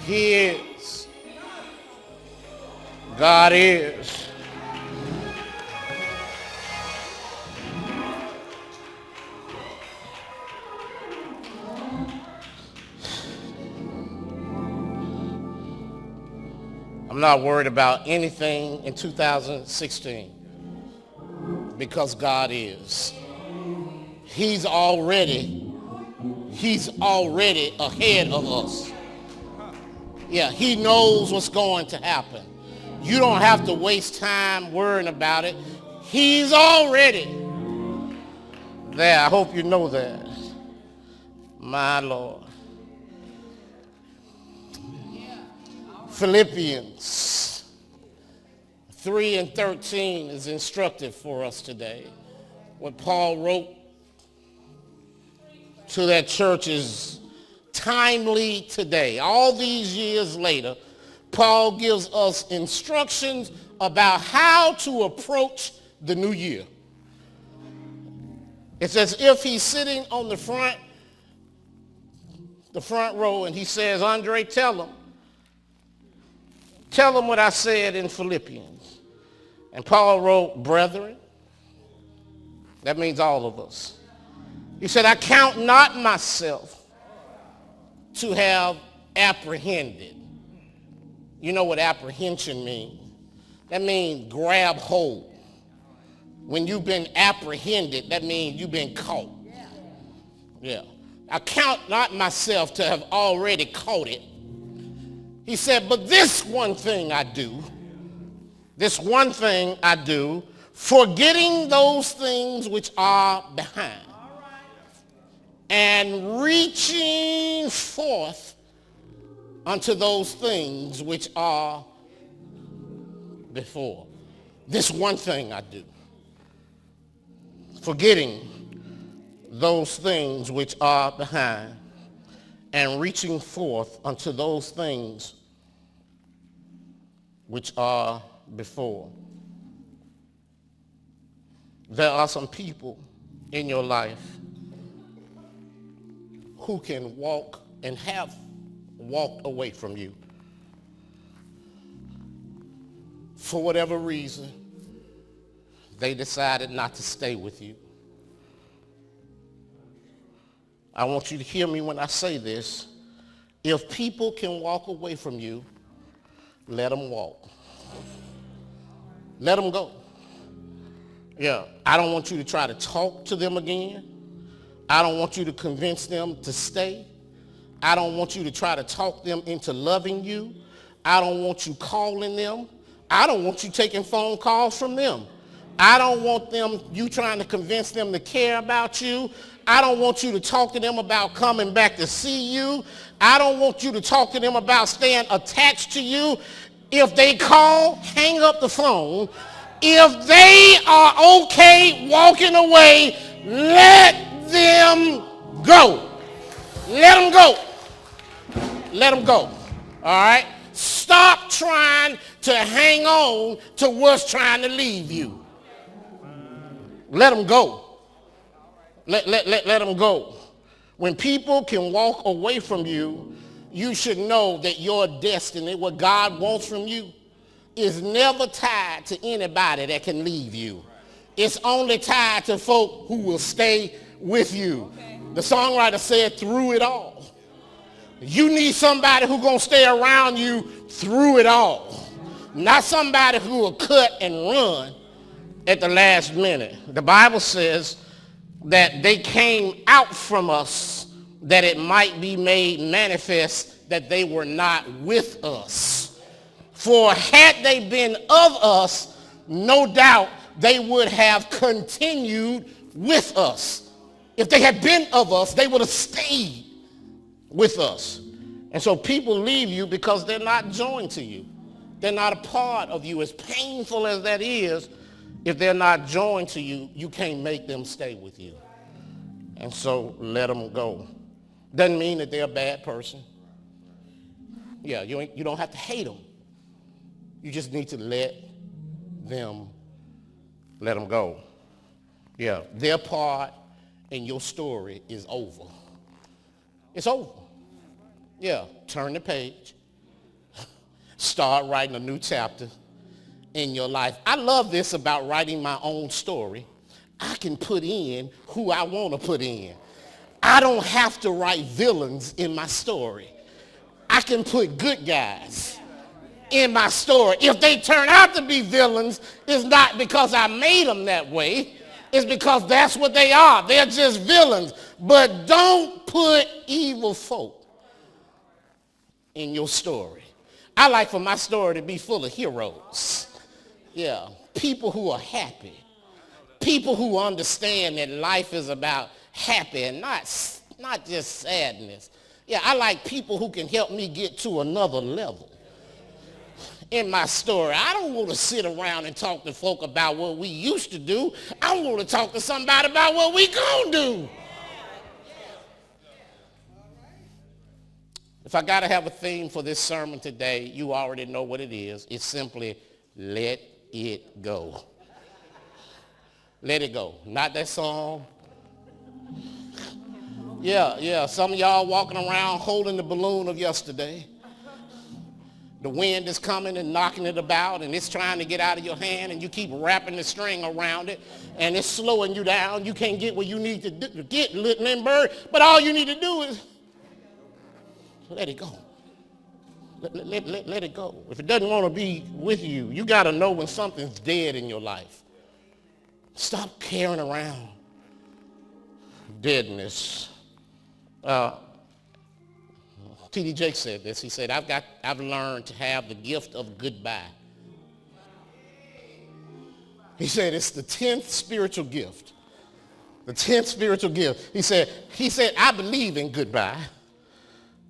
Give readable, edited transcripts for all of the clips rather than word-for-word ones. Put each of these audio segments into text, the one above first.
He is. God is. I'm not worried about anything in 2016 because God is. He's already ahead of us. Yeah, he knows what's going to happen. You don't have to waste time worrying about it. He's already there. I hope you know that. My Lord. Philippians 3:13 is instructive for us today. What Paul wrote to that church is timely today. All these years later, Paul gives us instructions about how to approach the new year. It's as if he's sitting on the front row and he says, Andre, tell them what I said in Philippians. And Paul wrote, brethren, that means all of us. He said, I count not myself to have apprehended. You know what apprehension means? That means grab hold. When you've been apprehended, that means you've been caught. Yeah. I count not myself to have already caught it. He said, but this one thing I do, forgetting those things which are behind and reaching forth unto those things which are before. This one thing I do, forgetting those things which are behind and reaching forth unto those things which are before. There are some people in your life who can walk and have walked away from you. For whatever reason, they decided not to stay with you. I want you to hear me when I say this. If people can walk away from you, let them walk. Let them go. Yeah, I don't want you to try to talk to them again. I don't want you to convince them to stay. I don't want you to try to talk them into loving you. I don't want you calling them. I don't want you taking phone calls from them. I don't want you trying to convince them to care about you. I don't want you to talk to them about coming back to see you. I don't want you to talk to them about staying attached to you. If they call, hang up the phone. If they are okay walking away, let them go. Let them go. Let them go. All right? Stop trying to hang on to what's trying to leave you. Let them go. Let them go. When people can walk away from you, you should know that your destiny, what God wants from you, is never tied to anybody that can leave you. It's only tied to folk who will stay with you. The songwriter said, through it all. You need somebody who's going to stay around you through it all. Not somebody who will cut and run at the last minute. The Bible says that they came out from us that it might be made manifest that they were not with us. For had they been of us, no doubt they would have continued with us. If they had been of us, they would have stayed with us. And so people leave you because they're not joined to you. They're not a part of you. As painful as that is, if they're not joined to you, you can't make them stay with you. And so let them go. Doesn't mean that they're a bad person. Yeah, you don't have to hate them. You just need to let them go. Yeah, their part in your story is over. It's over. Yeah, turn the page. start writing a new chapter in your life. I love this about writing my own story. I can put in who I want to put in. I don't have to write villains in my story. I can put good guys in my story. If they turn out to be villains, it's not because I made them that way. It's because that's what they are. They're just villains. But don't put evil folk in your story. I like for my story to be full of heroes. Yeah, people who are happy. People who understand that life is about happy and not just sadness. Yeah, I like people who can help me get to another level in my story. I don't want to sit around and talk to folk about what we used to do. I want to talk to somebody about what we gonna do. If I got to have a theme for this sermon today, you already know what it is. It's simply let it go. Let it go. Not that song. Yeah. Some of y'all walking around holding the balloon of yesterday. The wind is coming and knocking it about, and it's trying to get out of your hand, and you keep wrapping the string around it, and it's slowing you down. You can't get where you need to get, little bird, but all you need to do is let it go. Let it go. If it doesn't want to be with you, you got to know when something's dead in your life. Stop carrying around deadness. T.D. Jakes said this. He said, I've learned to have the gift of goodbye. He said, it's the 10th spiritual gift. The 10th spiritual gift. He said, I believe in goodbye.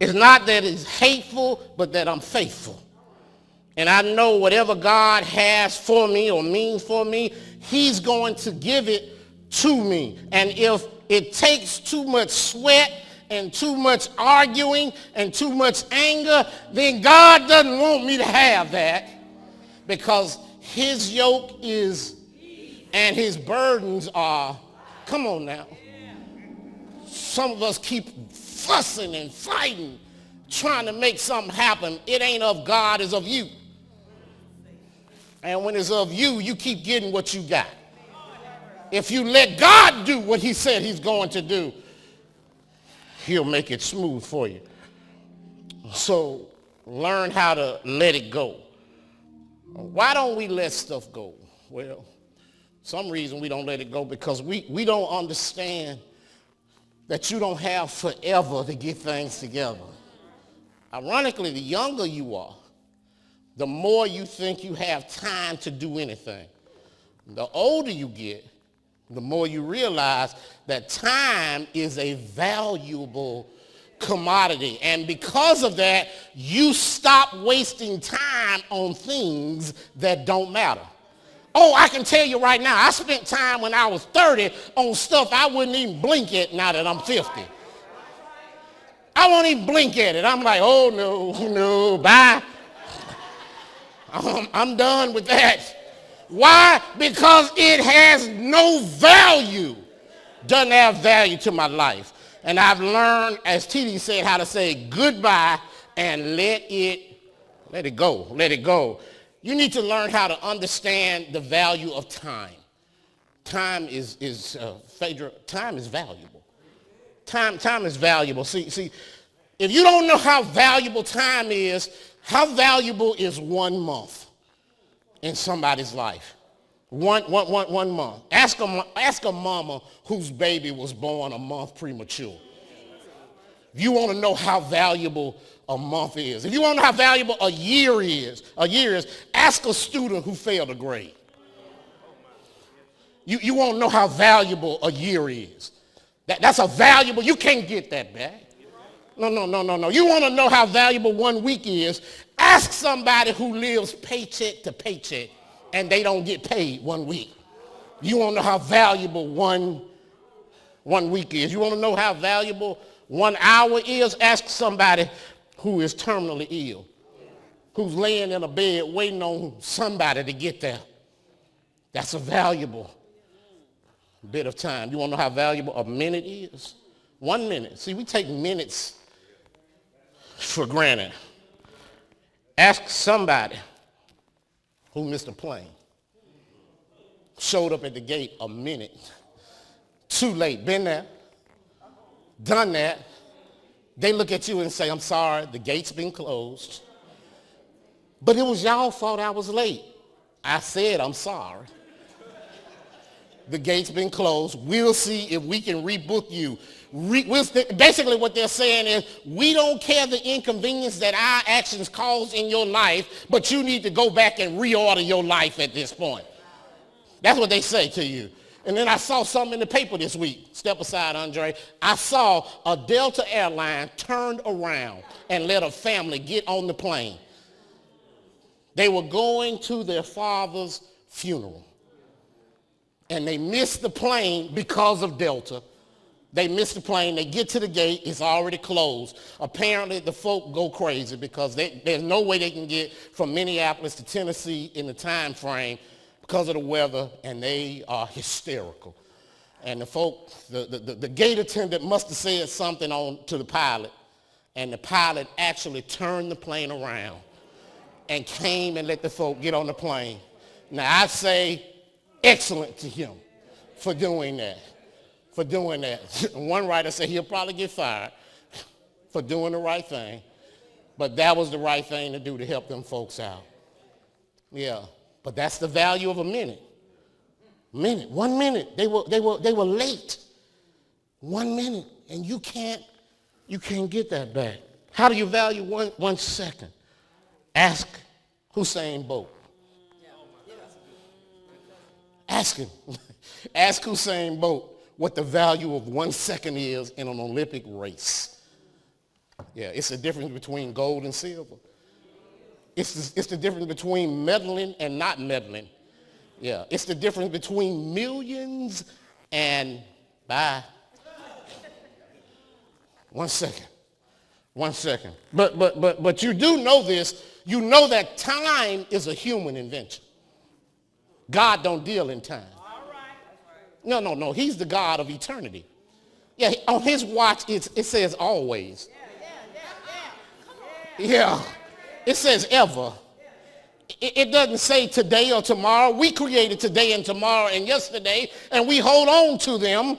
It's not that it's hateful, but that I'm faithful. And I know whatever God has for me or means for me, he's going to give it to me. And if it takes too much sweat and too much arguing and too much anger, then God doesn't want me to have that, because his yoke is and his burdens are, come on now. Some of us keep fussing and fighting, trying to make something happen. It ain't of God, it's of you. And when it's of you, you keep getting what you got. If you let God do what he said he's going to do, he'll make it smooth for you. So learn how to let it go. Why don't we let stuff go? Well, some reason we don't let it go because we don't understand that you don't have forever to get things together. Ironically, the younger you are, the more you think you have time to do anything. The older you get, the more you realize that time is a valuable commodity. And because of that, you stop wasting time on things that don't matter. Oh, I can tell you right now, I spent time when I was 30 on stuff I wouldn't even blink at now that I'm 50. I won't even blink at it. I'm like, oh, no, bye. I'm done with that. Why? Because it has no value. Doesn't have value to my life. And I've learned, as TD said, how to say goodbye and let it go. Let it go. You need to learn how to understand the value of time. Time is valuable. Time is valuable. See, if you don't know how valuable time is, how valuable is 1 month in somebody's life? One month. Ask a mama whose baby was born a month premature. If you want to know how valuable a month is, if you want to know how valuable a year is, ask a student who failed a grade. You won't know how valuable a year is. That's a valuable, you can't get that back. No. You want to know how valuable 1 week is? Ask somebody who lives paycheck to paycheck and they don't get paid 1 week. You want to know how valuable one week is? You want to know how valuable 1 hour is? Ask somebody who is terminally ill, who's laying in a bed waiting on somebody to get there. That's a valuable bit of time. You want to know how valuable a minute is? 1 minute. See, we take minutes for granted. Ask somebody who missed a plane, showed up at the gate a minute too late. Been there, done that. They look at you and say, I'm sorry, the gate's been closed. But it was y'all fault I was late. I said, I'm sorry. The gate's been closed. We'll see if we can rebook you. Basically what they're saying is, we don't care the inconvenience that our actions cause in your life, but you need to go back and reorder your life at this point. That's what they say to you. And then I saw something in the paper this week. Step aside, Andre. I saw a Delta airline turned around and let a family get on the plane. They were going to their father's funeral. And they missed the plane because of Delta. They missed the plane. They get to the gate. It's already closed. Apparently, the folk go crazy because there's no way they can get from Minneapolis to Tennessee in the time frame because of the weather, and they are hysterical. And the folk, the gate attendant must have said something to the pilot, and the pilot actually turned the plane around and came and let the folk get on the plane. Now, I say excellent to him for doing that. For doing that. One writer said he'll probably get fired for doing the right thing, but that was the right thing to do to help them folks out. Yeah, but that's the value of a minute. 1 minute. They were late. 1 minute, and you can't get that back. How do you value 1 second? Ask Usain Bolt. Ask him. Ask Usain Bolt what the value of 1 second is in an Olympic race. Yeah, it's the difference between gold and silver. It's the difference between meddling and not meddling. Yeah, it's the difference between millions and bye. 1 second. 1 second. But you do know this. You know that time is a human invention. God don't deal in time. No. He's the God of eternity. Yeah, on his watch, it says always. Yeah, it says ever. It doesn't say today or tomorrow. We created today and tomorrow and yesterday, and we hold on to them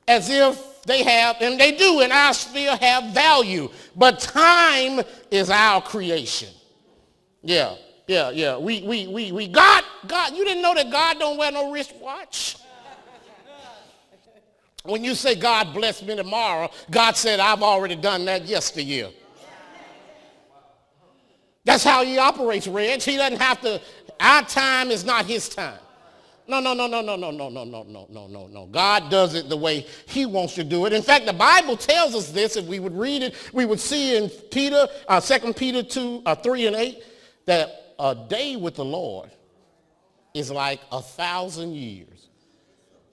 as if they have, and they do in our sphere have value. But time is our creation. Yeah. God, you didn't know that God don't wear no wristwatch? When you say God bless me tomorrow, God said I've already done that yesteryear. That's how he operates, Reg. He doesn't have to, our time is not his time. No. God does it the way he wants to do it. In fact, the Bible tells us this. If we would read it, we would see in 2 Peter 2, 3 and 8, that a day with the Lord is like 1,000 years.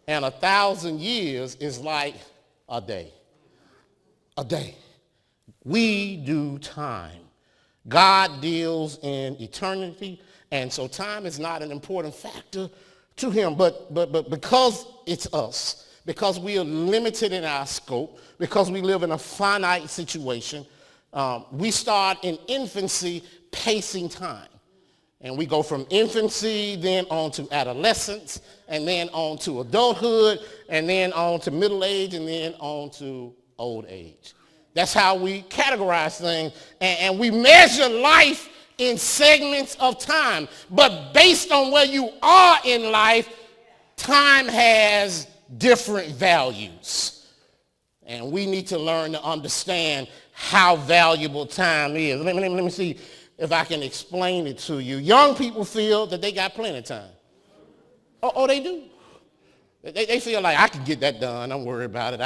And 1,000 years is like a day. A day. We do time. God deals in eternity, and so time is not an important factor to him. But because it's us, because we are limited in our scope, because we live in a finite situation, we start in infancy pacing time. And we go from infancy, then on to adolescence, and then on to adulthood, and then on to middle age, and then on to old age. That's how we categorize things. And we measure life in segments of time. But based on where you are in life, time has different values. And we need to learn to understand how valuable time is. Let me see if I can explain it to you. Young people feel that they got plenty of time. Oh, they do. They feel like I can get that done. Don't worry about it.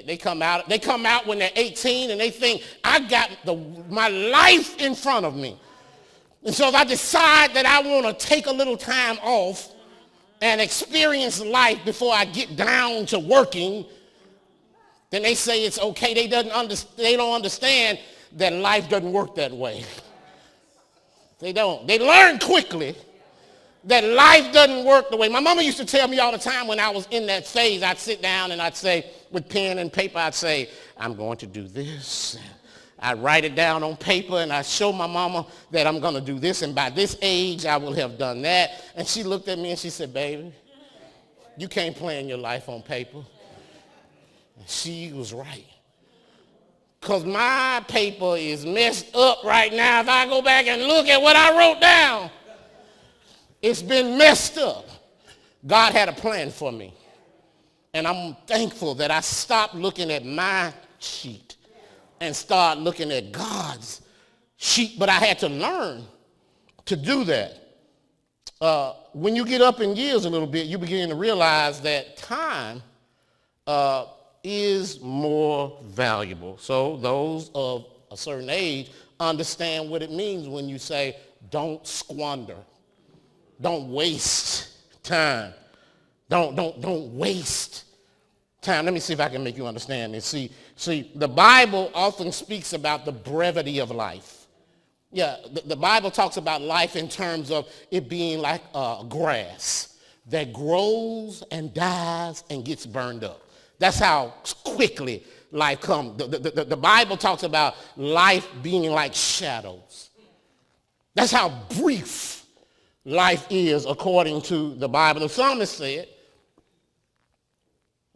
They come out when they're 18 and they think I got my life in front of me. And so if I decide that I want to take a little time off and experience life before I get down to working, then they say it's okay. They don't understand that life doesn't work that way. They don't. They learn quickly that life doesn't work the way. My mama used to tell me all the time when I was in that phase, I'd sit down and I'd say, with pen and paper, I'd say, I'm going to do this, I write it down on paper, and I show my mama that I'm going to do this, and by this age, I will have done that. And she looked at me and she said, baby, you can't plan your life on paper. And she was right. Because my paper is messed up right now. If I go back and look at what I wrote down, it's been messed up. God had a plan for me. And I'm thankful that I stopped looking at my sheet and start looking at God's sheet. But I had to learn to do that. When you get up in years a little bit, you begin to realize that time is more valuable. So those of a certain age understand what it means when you say, don't squander. Don't waste time. Don't waste time. Let me see if I can make you understand this. See, the Bible often speaks about the brevity of life. Yeah, the Bible talks about life in terms of it being like grass that grows and dies and gets burned up. That's how quickly life comes. The Bible talks about life being like shadows. That's how brief life is according to the Bible. The psalmist said,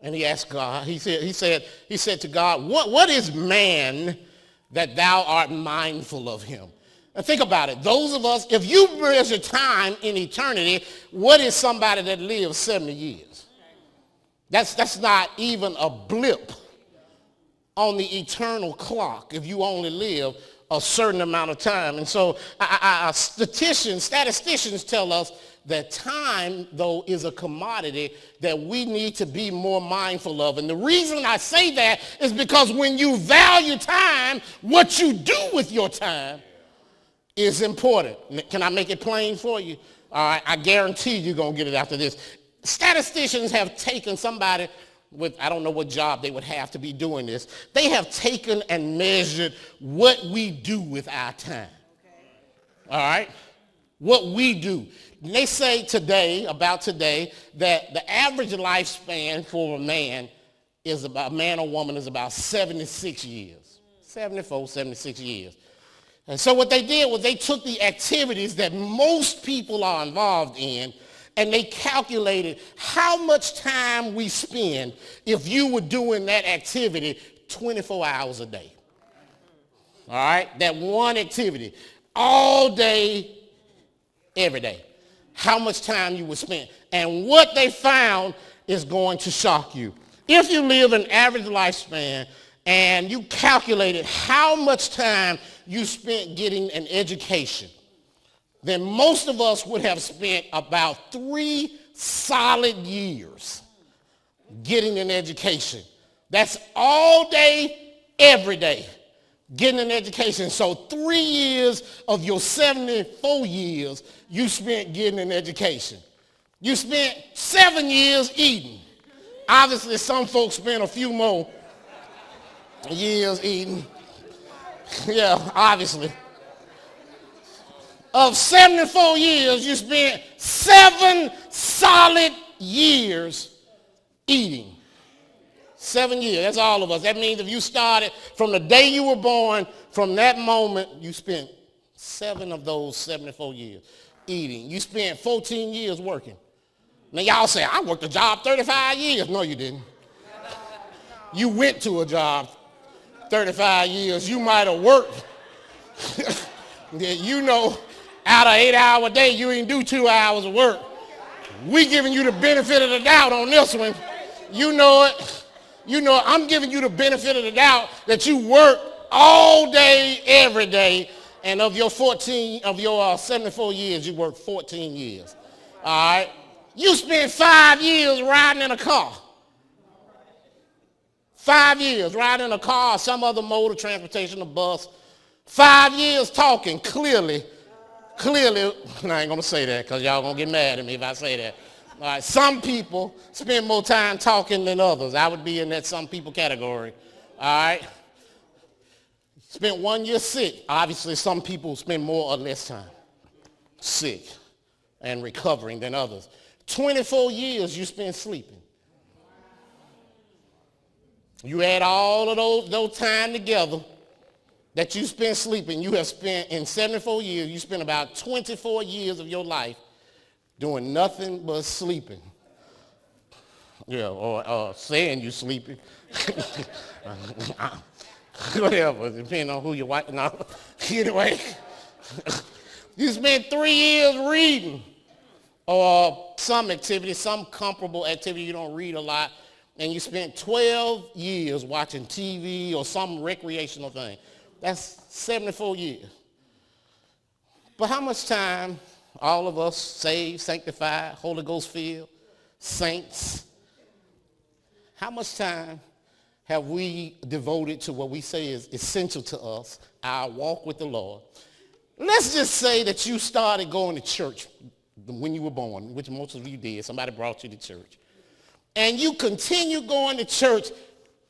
and he asked God, he said to God, what is man that thou art mindful of him? And think about it. Those of us, if you measure time in eternity, what is somebody that lives 70 years? That's not even a blip on the eternal clock if you only live a certain amount of time. And so statisticians tell us that time, though, is a commodity that we need to be more mindful of. And the reason I say that is because when you value time, what you do with your time is important. Can I make it plain for you? All right, I guarantee you're going to get it after this. Statisticians have taken somebody with, I don't know what job they would have to be doing this. They have taken and measured what we do with our time. All right? What we do. And they say today, that the average lifespan for a man or woman is about 76 years. 74, 76 years. And so what they did was they took the activities that most people are involved in and they calculated how much time we spend if you were doing that activity 24 hours a day. All right? That one activity. All day, every day. How much time you would spend. And what they found is going to shock you. If you live an average lifespan and you calculated how much time you spent getting an education, then most of us would have spent about 3 solid years getting an education. That's all day, every day, getting an education. So 3 years of your 74 years you spent getting an education. You spent 7 years eating. Obviously, some folks spent a few more years eating. Yeah, obviously. Of 74 years, you spent 7 solid years eating. 7 years, that's all of us. That means if you started from the day you were born, from that moment, you spent 7 of those 74 years eating. You spent 14 years working. Now y'all say, I worked a job 35 years. No, you didn't. You went to a job 35 years. You might have worked. You know, out of 8-hour day, you ain't do 2 hours of work. We giving you the benefit of the doubt on this one. You know it. I'm giving you the benefit of the doubt that you work all day, every day, and of your 74 years, you work 14 years. All right? You spent 5 years riding in a car. 5 years riding in a car or some other mode of transportation, a bus. 5 years talking clearly, and I ain't going to say that because y'all going to get mad at me if I say that. All right, some people spend more time talking than others. I would be in that some people category. All right. Spent 1 year sick. Obviously, some people spend more or less time sick and recovering than others. 24 years you spent sleeping. You add all of those time together, that you spend sleeping, you have spent in 74 years, you spent about 24 years of your life doing nothing but sleeping. Yeah, or saying you're sleeping. Whatever, depending on who you're watching. No. Anyway, you spent 3 years reading or some activity, some comparable activity. You don't read a lot. And you spent 12 years watching TV or some recreational thing. That's 74 years. But how much time all of us saved, sanctified, Holy Ghost filled, saints, how much time have we devoted to what we say is essential to us, our walk with the Lord? Let's just say that you started going to church when you were born, which most of you did. Somebody brought you to church. And you continue going to church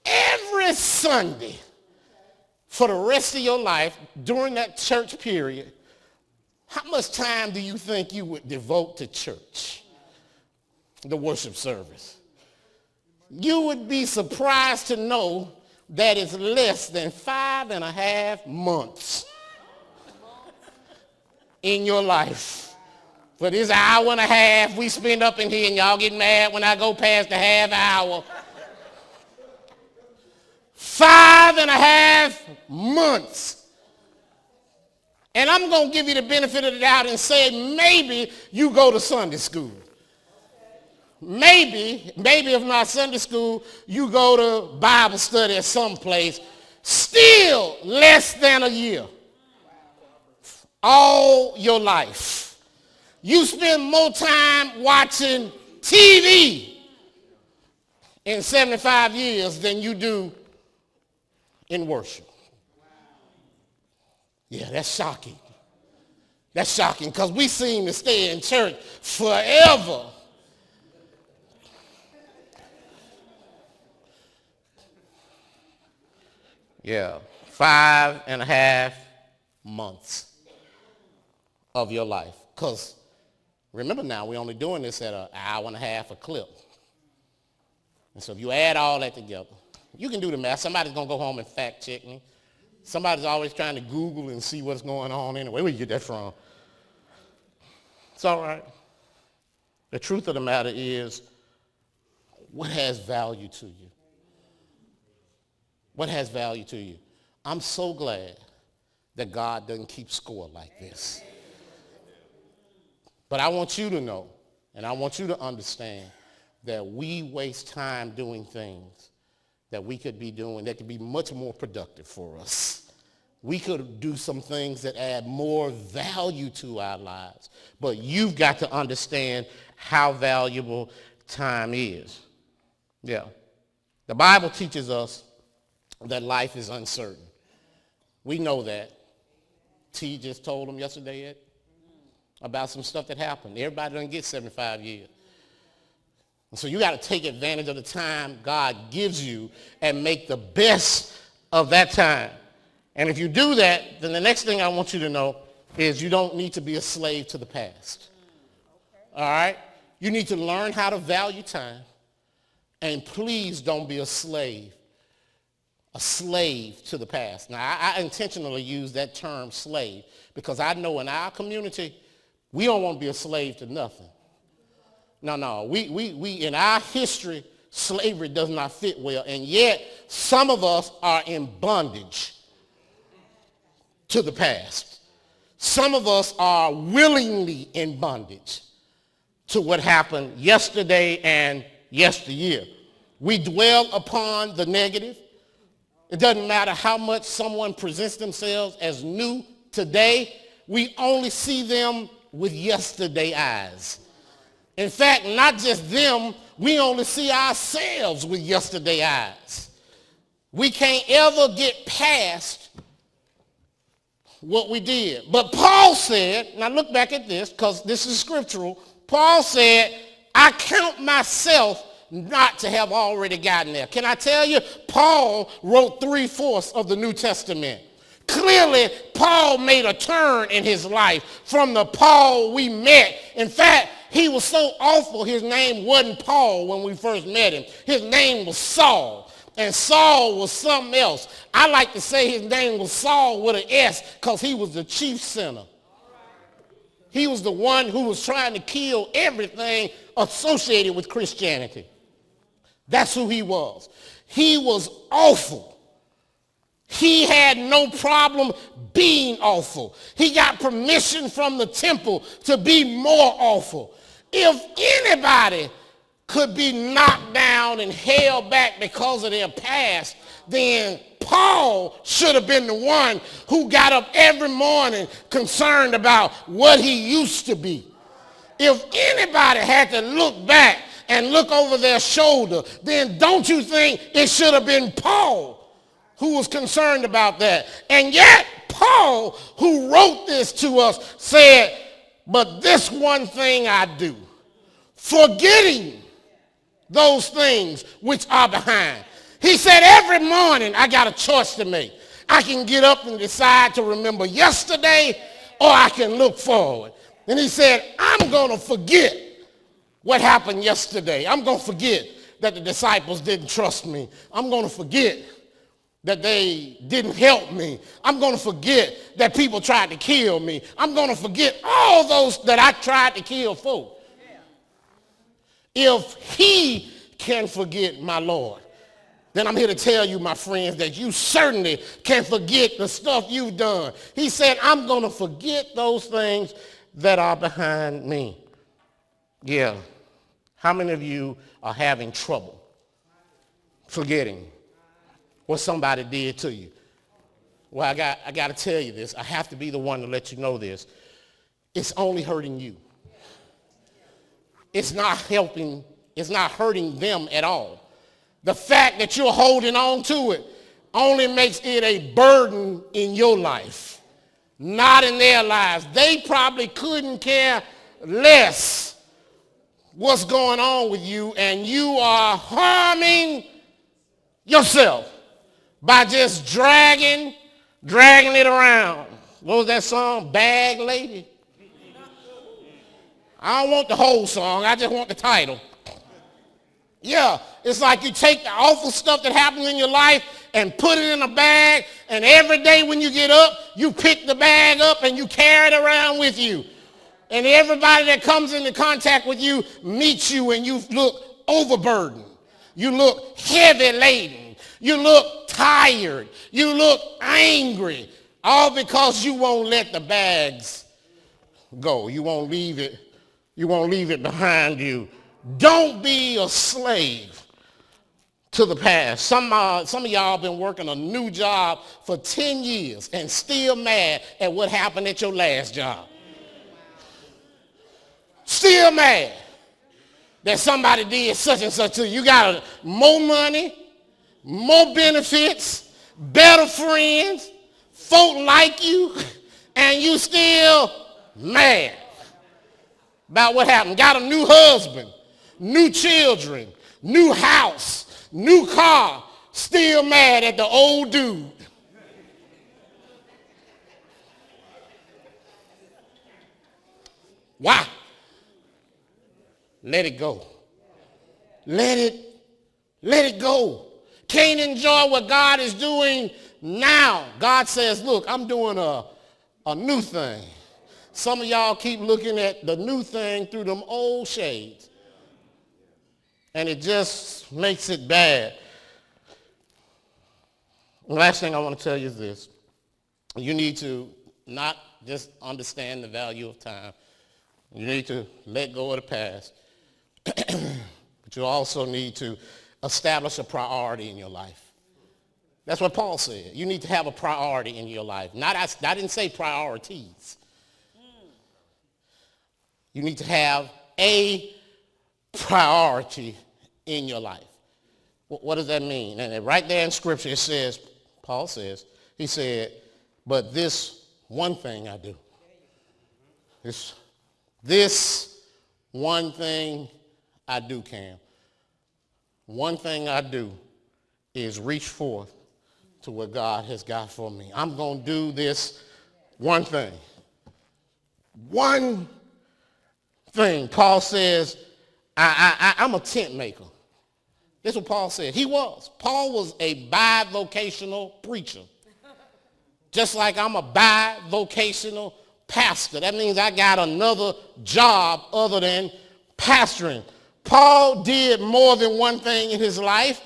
every Sunday for the rest of your life during that church period. How much time do you think you would devote to church, the worship service? You would be surprised to know that it's less than 5.5 months in your life. For this hour and a half we spend up in here, and y'all get mad when I go past the half hour. 5.5 months. And I'm going to give you the benefit of the doubt and say maybe you go to Sunday school. Maybe if not Sunday school, you go to Bible study at some place. Still less than a year. All your life. You spend more time watching TV in 75 years than you do in worship. Yeah, that's shocking. That's shocking because we seem to stay in church forever. Yeah, 5.5 months of your life. Because remember now, we're only doing this at an hour and a half a clip. And so if you add all that together, you can do the math. Somebody's going to go home and fact check me. Somebody's always trying to Google and see what's going on anyway. Where you get that from? It's all right. The truth of the matter is, what has value to you? What has value to you? I'm so glad that God doesn't keep score like this. But I want you to know, and I want you to understand that we waste time doing things that we could be doing that could be much more productive for us. We could do some things that add more value to our lives. But you've got to understand how valuable time is. Yeah. The Bible teaches us that life is uncertain. We know that. T just told them yesterday about some stuff that happened. Everybody doesn't get 75 years. And so you got to take advantage of the time God gives you and make the best of that time. And if you do that, then the next thing I want you to know is you don't need to be a slave to the past. All right? You need to learn how to value time. And please don't be a slave to the past. Now, I intentionally use that term slave because I know in our community, we don't want to be a slave to nothing. No. We in our history, slavery does not fit well. And yet, some of us are in bondage to the past. Some of us are willingly in bondage to what happened yesterday and yesteryear. We dwell upon the negative. It doesn't matter how much someone presents themselves as new today. We only see them with yesterday eyes. In fact, not just them, we only see ourselves with yesterday eyes. We can't ever get past what we did. But Paul said, now look back at this because this is scriptural. Paul said, I count myself not to have already gotten there. Can I tell you, Paul wrote 3/4 of the New Testament. Clearly, Paul made a turn in his life from the Paul we met. In fact, he was so awful, his name wasn't Paul when we first met him. His name was Saul. And Saul was something else. I like to say his name was Saul with an S because he was the chief sinner. He was the one who was trying to kill everything associated with Christianity. That's who he was. He was awful. He had no problem being awful. He got permission from the temple to be more awful. If anybody could be knocked down and held back because of their past, then Paul should have been the one who got up every morning concerned about what he used to be. If anybody had to look back and look over their shoulder, then don't you think it should have been Paul who was concerned about that? And yet Paul, who wrote this to us, said, but this one thing I do, forgetting those things which are behind. He said every morning I got a choice to make. I can get up and decide to remember yesterday, or I can look forward. And he said, I'm going to forget what happened yesterday. I'm going to forget that the disciples didn't trust me. I'm going to forget that they didn't help me. I'm going to forget that people tried to kill me. I'm going to forget all those that I tried to kill folk. If he can forget my Lord, then I'm here to tell you, my friends, that you certainly can forget the stuff you've done. He said, I'm going to forget those things that are behind me. Yeah. How many of you are having trouble forgetting what somebody did to you? Well, I got to tell you this. I have to be the one to let you know this. It's only hurting you. It's not helping. It's not hurting them at all. The fact that you're holding on to it only makes it a burden in your life, not in their lives. They probably couldn't care less what's going on with you, and you are harming yourself by just dragging it around. What was that song? Bag Lady? I don't want the whole song. I just want the title. Yeah, it's like you take the awful stuff that happens in your life and put it in a bag, and every day when you get up, you pick the bag up and you carry it around with you. And everybody that comes into contact with you meets you, and you look overburdened. You look heavy laden. You look tired. You look angry. All because you won't let the bags go. You won't leave it. You won't leave it behind you. Don't be a slave to the past. Some of y'all been working a new job for 10 years and still mad at what happened at your last job. Still mad that somebody did such and such to you. You got more money, more benefits, better friends, folk like you, and you still mad about what happened. Got a new husband, new children, new house, new car, still mad at the old dude. Why? Let it go. Let it go. Can't enjoy what God is doing now. God says, look, I'm doing a new thing. Some of y'all keep looking at the new thing through them old shades, and it just makes it bad. The last thing I want to tell you is this. You need to not just understand the value of time. You need to let go of the past. But you also need to establish a priority in your life. That's what Paul said. You need to have a priority in your life. I didn't say priorities. You need to have a priority in your life. What does that mean? And right there in Scripture it says, Paul says, he said, but this one thing I do. This one thing I do, Cam. One thing I do is reach forth to what God has got for me. I'm going to do this one thing. One thing. Paul says, I'm a tent maker. That's what Paul said. He was. Paul was a bivocational preacher. Just like I'm a bivocational pastor. That means I got another job other than pastoring. Paul did more than one thing in his life.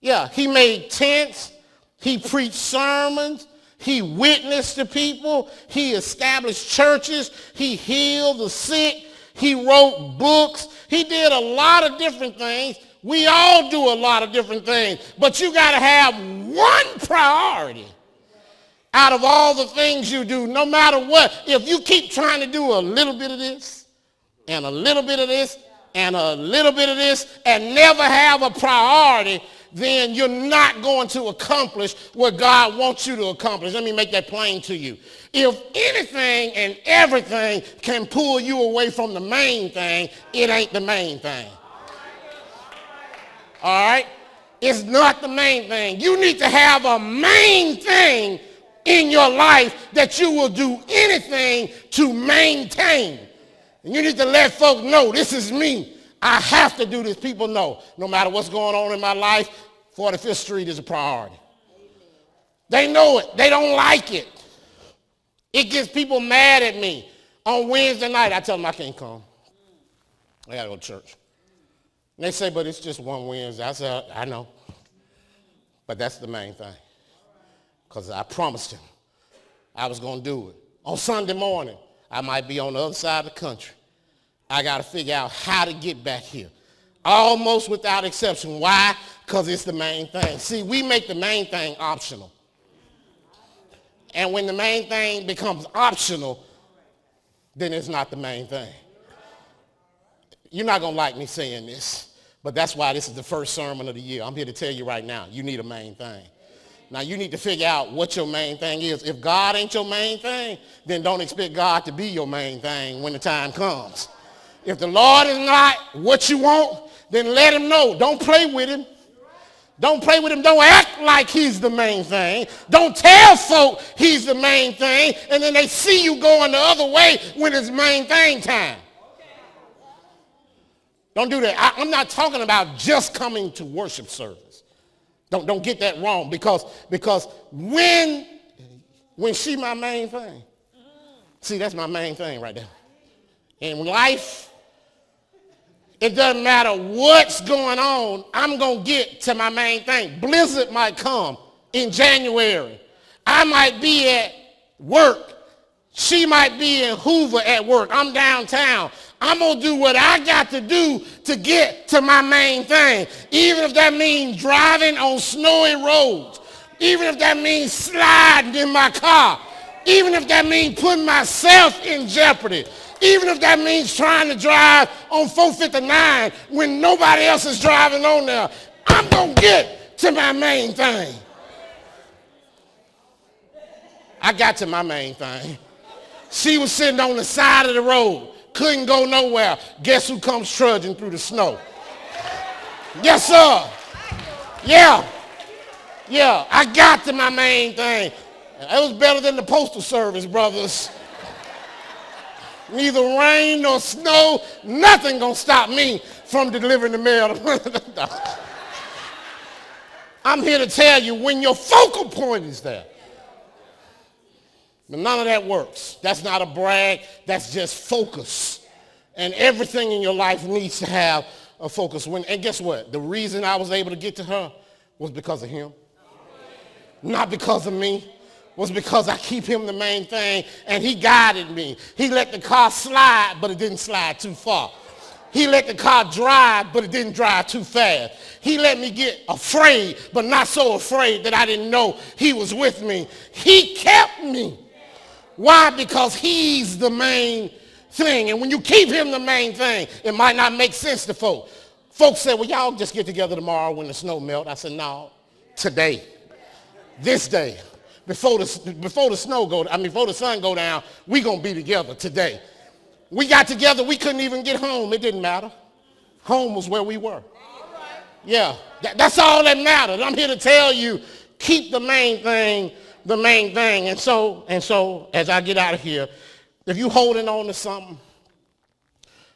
Yeah, he made tents. He preached sermons. He witnessed to people. He established churches. He healed the sick. He wrote books. He did a lot of different things. We all do a lot of different things. But you got to have one priority out of all the things you do, no matter what. If you keep trying to do a little bit of this and a little bit of this and a little bit of this and never have a priority, then you're not going to accomplish what God wants you to accomplish. Let me make that plain to you. If anything and everything can pull you away from the main thing, it ain't the main thing. All right? It's not the main thing. You need to have a main thing in your life that you will do anything to maintain. And you need to let folks know, this is me. I have to do this. People know, no matter what's going on in my life, 45th Street is a priority. They know it. They don't like it. It gets people mad at me. On Wednesday night, I tell them I can't come. I got to go to church. And they say, but it's just one Wednesday. I said, I know. But that's the main thing. Because I promised him I was going to do it. On Sunday morning, I might be on the other side of the country. I got to figure out how to get back here. Almost without exception. Why? Because it's the main thing. See, we make the main thing optional. And when the main thing becomes optional, then it's not the main thing. You're not going to like me saying this, but that's why this is the first sermon of the year. I'm here to tell you right now, you need a main thing. Now, you need to figure out what your main thing is. If God ain't your main thing, then don't expect God to be your main thing when the time comes. If the Lord is not what you want, then let him know. Don't play with him. Don't play with him. Don't act like he's the main thing. Don't tell folk he's the main thing, and then they see you going the other way when it's main thing time. Don't do that. I'm not talking about just coming to worship service. Don't get that wrong, because when she my main thing, see, that's my main thing right there. In life, it doesn't matter what's going on, I'm going to get to my main thing. Blizzard might come in January. I might be at work. She might be in Hoover at work. I'm downtown. I'm going to do what I got to do to get to my main thing. Even if that means driving on snowy roads. Even if that means sliding in my car. Even if that means putting myself in jeopardy. Even if that means trying to drive on 459 when nobody else is driving on there. I'm going to get to my main thing. I got to my main thing. She was sitting on the side of the road. Couldn't go nowhere. Guess who comes trudging through the snow? Yes, sir. Yeah. I got to my main thing. It was better than the Postal Service, brothers. Neither rain nor snow, nothing gonna stop me from delivering the mail. I'm here to tell you, when your focal point is there, but none of that works. That's not a brag. That's just focus. And everything in your life needs to have a focus. And guess what? The reason I was able to get to her was because of him. Not because of me. Was because I keep him the main thing, and he guided me. He let the car slide, but it didn't slide too far. He let the car drive, but it didn't drive too fast. He let me get afraid, but not so afraid that I didn't know he was with me. He kept me. Why? Because he's the main thing. And when you keep him the main thing, it might not make sense to folks. Folks say, well, y'all just get together tomorrow when the snow melts. I said, no, today, this day. Before the sun go down, we gonna be together today. We got together, we couldn't even get home. It didn't matter. Home was where we were. Yeah, that's all that mattered. I'm here to tell you, keep the main thing the main thing. And so as I get out of here, if you holding on to something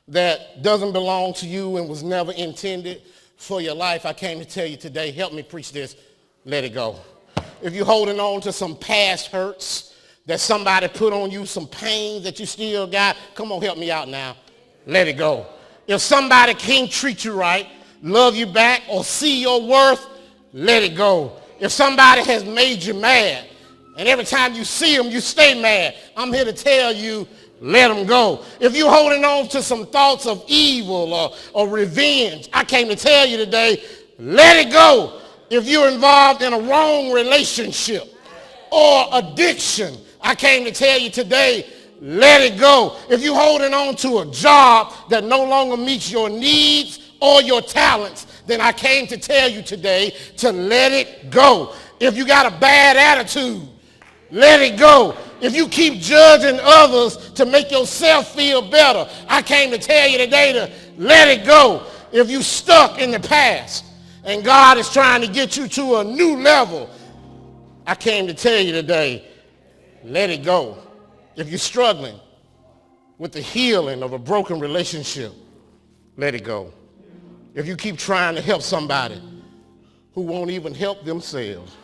that doesn't belong to you and was never intended for your life, I came to tell you today, help me preach this, let it go. If you're holding on to some past hurts that somebody put on you, some pain that you still got, come on, help me out now. Let it go. If somebody can't treat you right, love you back, or see your worth, let it go. If somebody has made you mad, and every time you see them, you stay mad, I'm here to tell you, let them go. If you're holding on to some thoughts of evil or revenge, I came to tell you today, let it go. If you're involved in a wrong relationship or addiction, I came to tell you today, let it go. If you're holding on to a job that no longer meets your needs or your talents, then I came to tell you today to let it go. If you got a bad attitude, let it go. If you keep judging others to make yourself feel better, I came to tell you today to let it go. If you stuck in the past and God is trying to get you to a new level, I came to tell you today, let it go. If you're struggling with the healing of a broken relationship, let it go. If you keep trying to help somebody who won't even help themselves,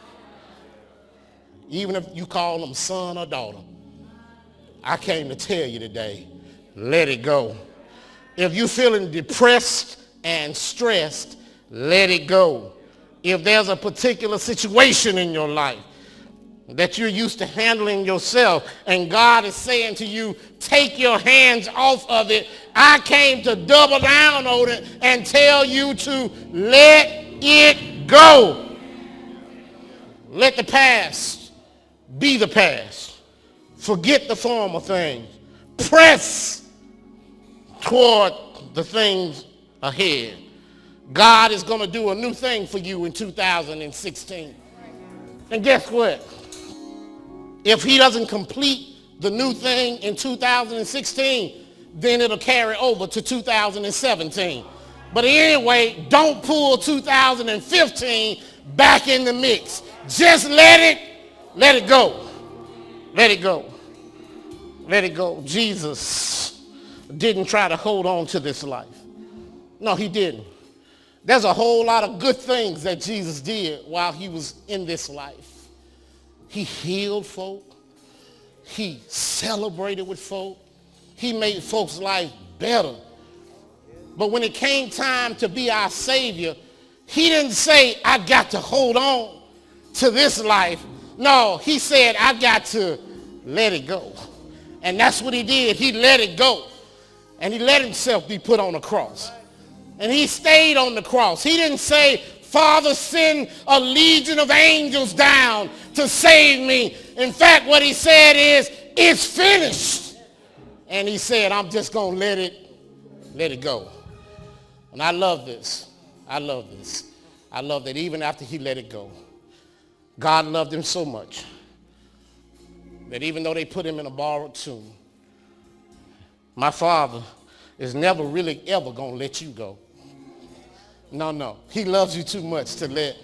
even if you call them son or daughter, I came to tell you today, let it go. If you're feeling depressed and stressed, let it go. If there's a particular situation in your life that you're used to handling yourself and God is saying to you, take your hands off of it, I came to double down on it and tell you to let it go. Let the past be the past. Forget the former things. Press toward the things ahead. God is going to do a new thing for you in 2016. And guess what? If he doesn't complete the new thing in 2016, then it'll carry over to 2017. But anyway, don't pull 2015 back in the mix. Just let it go. Let it go. Let it go. Jesus didn't try to hold on to this life. No, he didn't. There's a whole lot of good things that Jesus did while he was in this life. He healed folk. He celebrated with folk. He made folks' life better. But when it came time to be our Savior, he didn't say, I got to hold on to this life. No, he said, I got to let it go. And that's what he did. He let it go. And he let himself be put on a cross. And he stayed on the cross. He didn't say, Father, send a legion of angels down to save me. In fact, what he said is, it's finished. And he said, I'm just going to let it go. And I love this. I love this. I love that even after he let it go, God loved him so much that even though they put him in a borrowed tomb, my Father is never really ever going to let you go. No. He loves you too much to let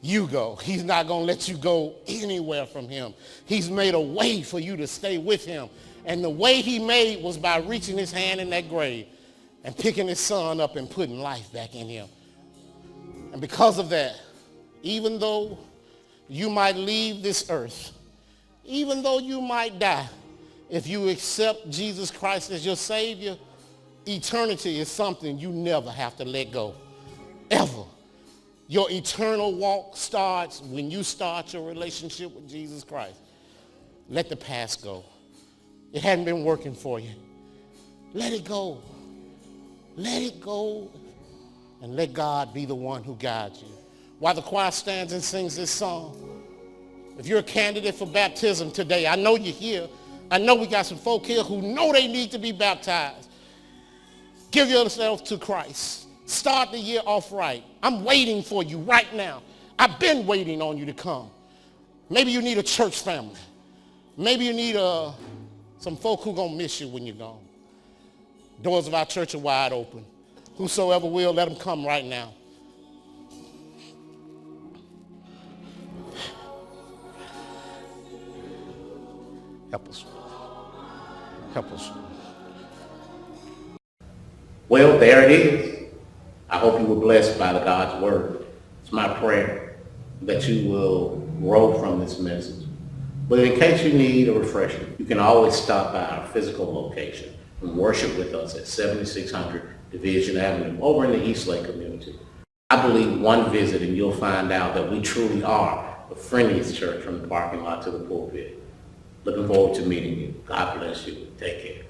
you go. He's not going to let you go anywhere from him. He's made a way for you to stay with him. And the way he made was by reaching his hand in that grave and picking his son up and putting life back in him. And because of that, even though you might leave this earth, even though you might die, if you accept Jesus Christ as your Savior, eternity is something you never have to let go. Ever. Your eternal walk starts when you start your relationship with Jesus Christ. Let the past go. It hadn't been working for you. Let it go. Let it go. And let God be the one who guides you. While the choir stands and sings this song, if you're a candidate for baptism today, I know you're here. I know we got some folk here who know they need to be baptized. Give yourself to Christ. Start the year off right. I'm waiting for you right now. I've been waiting on you to come. Maybe you need a church family. Maybe you need some folk who are going to miss you when you're gone. Doors of our church are wide open. Whosoever will, let them come right now. Help us. Help us. Well, there it is. I I hope you were blessed by God's word. It's my prayer that you will grow from this message. But in case you need a refresher, you can always stop by our physical location and worship with us at 7600 Division Avenue over in the Eastlake community. I believe one visit and you'll find out that we truly are the friendliest church from the parking lot to the pulpit. Looking forward to meeting you. God bless you. Take care.